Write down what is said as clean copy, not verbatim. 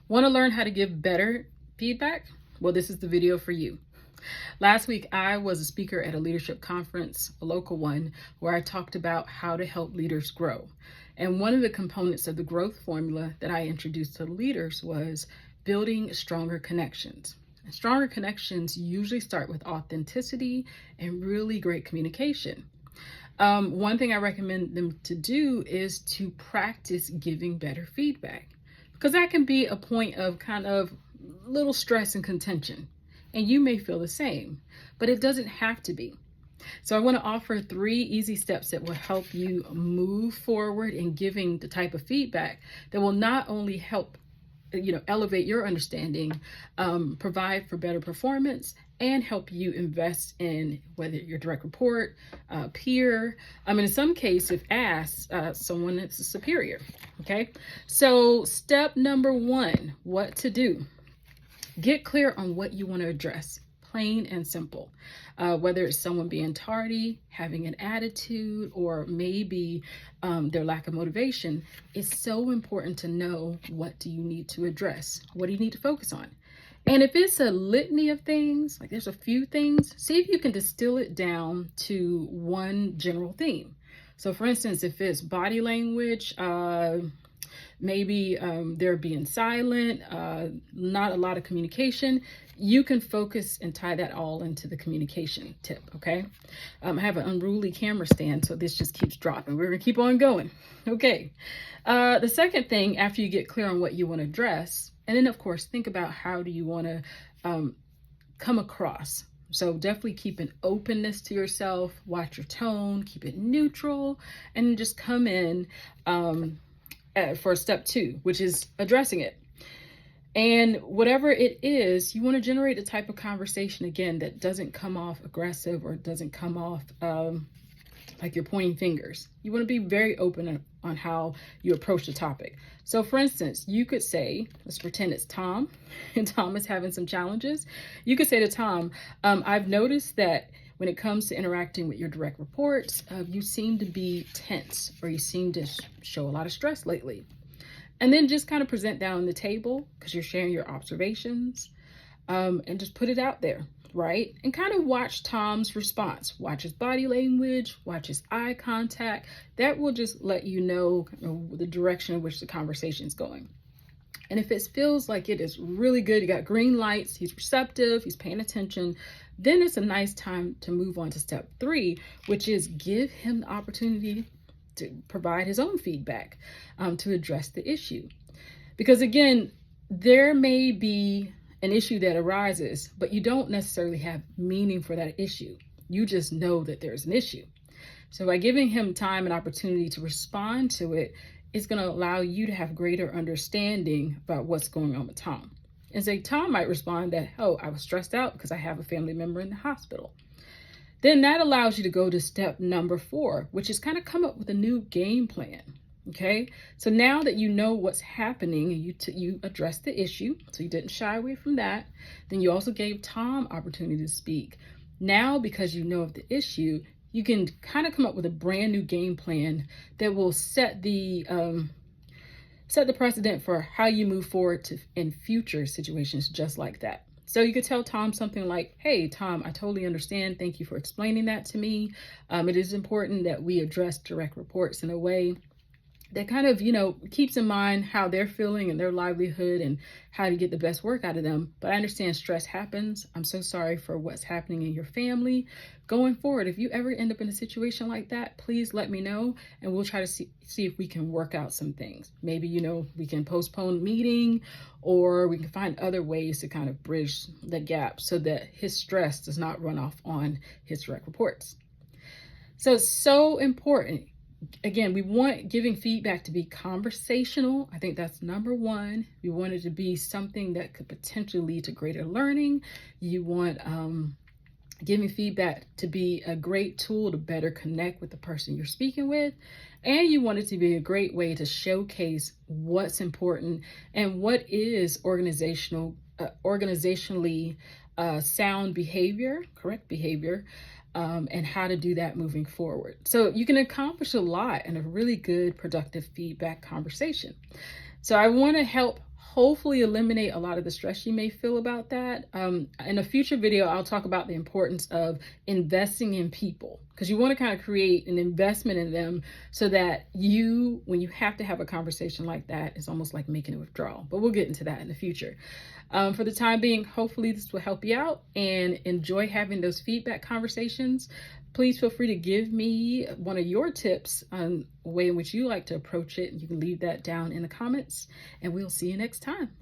Want to learn how to give better feedback? Well, this is the video for you. Last week, I was a speaker at a leadership conference, a local one, where I talked about how to help leaders grow. And one of the components of the growth formula that I introduced to leaders was building stronger connections. And stronger connections usually start with authenticity and really great communication. One thing I recommend them to do is to practice giving better feedback, because that can be a point of kind of little stress and contention. And you may feel the same, but it doesn't have to be. So I want to offer 3 easy steps that will help you move forward in giving the type of feedback that will not only help elevate your understanding, provide for better performance, and help you invest in whether your direct report, peer, in some case, if asked, someone that's a superior. Okay, so step number 1, what to do. Get clear on what you want to address, plain and simple. Whether it's someone being tardy, having an attitude, or maybe their lack of motivation, it's so important to know, what do you need to address? What do you need to focus on? And if it's a litany of things, like there's a few things, see if you can distill it down to one general theme. So for instance, if it's body language, maybe they're being silent, not a lot of communication, you can focus and tie that all into the communication tip, okay? I have an unruly camera stand, so this just keeps dropping. We're gonna keep on going. Okay, the second thing, after you get clear on what you want to address, and then of course, think about how do you want to come across. So definitely keep an openness to yourself, watch your tone, keep it neutral, and just come in for step 2, which is addressing it. And whatever it is, you want to generate a type of conversation, again, that doesn't come off aggressive or doesn't come off like you're pointing fingers. You want to be very open on how you approach the topic. So for instance, you could say, let's pretend it's Tom, and Tom is having some challenges. You could say to Tom, I've noticed that when it comes to interacting with your direct reports, you seem to be tense, or you seem to show a lot of stress lately. And then just kind of present down the table, because you're sharing your observations, and just put it out there, right? And kind of watch Tom's response. Watch his body language, watch his eye contact. That will just let you know the direction in which the conversation is going. And if it feels like it is really good, you got green lights, he's receptive, he's paying attention, then it's a nice time to move on to step 3, which is give him the opportunity to provide his own feedback, to address the issue. Because again, there may be an issue that arises, but you don't necessarily have meaning for that issue. You just know that there's an issue. So by giving him time and opportunity to respond to it, it's going to allow you to have greater understanding about what's going on with Tom. And say Tom might respond that, oh, I was stressed out because I have a family member in the hospital. Then that allows you to go to step number 4, which is kind of come up with a new game plan. Okay, so now that you know what's happening, and you addressed the issue, so you didn't shy away from that, then you also gave Tom opportunity to speak. Now, because you know of the issue, you can kind of come up with a brand new game plan that will set the precedent for how you move forward in future situations just like that. So you could tell Tom something like, hey, Tom, I totally understand. Thank you for explaining that to me. It is important that we address direct reports in a way that kind of, keeps in mind how they're feeling and their livelihood and how to get the best work out of them. But I understand stress happens. I'm so sorry for what's happening in your family. Going forward, if you ever end up in a situation like that, please let me know, and we'll try to see if we can work out some things. Maybe, we can postpone the meeting, or we can find other ways to kind of bridge the gap so that his stress does not run off on his direct reports. So it's so important. Again, we want giving feedback to be conversational. I think that's number 1. We want it to be something that could potentially lead to greater learning. You want giving feedback to be a great tool to better connect with the person you're speaking with. And you want it to be a great way to showcase what's important and what is organizationally sound behavior, correct behavior, and how to do that moving forward. So you can accomplish a lot in a really good, productive feedback conversation. So I want to help hopefully eliminate a lot of the stress you may feel about that. In a future video, I'll talk about the importance of investing in people, because you want to kind of create an investment in them so that when you have to have a conversation like that, it's almost like making a withdrawal. But we'll get into that in the future. For the time being, hopefully this will help you out and enjoy having those feedback conversations. Please feel free to give me one of your tips on the way in which you like to approach it. You can leave that down in the comments, and we'll see you next time.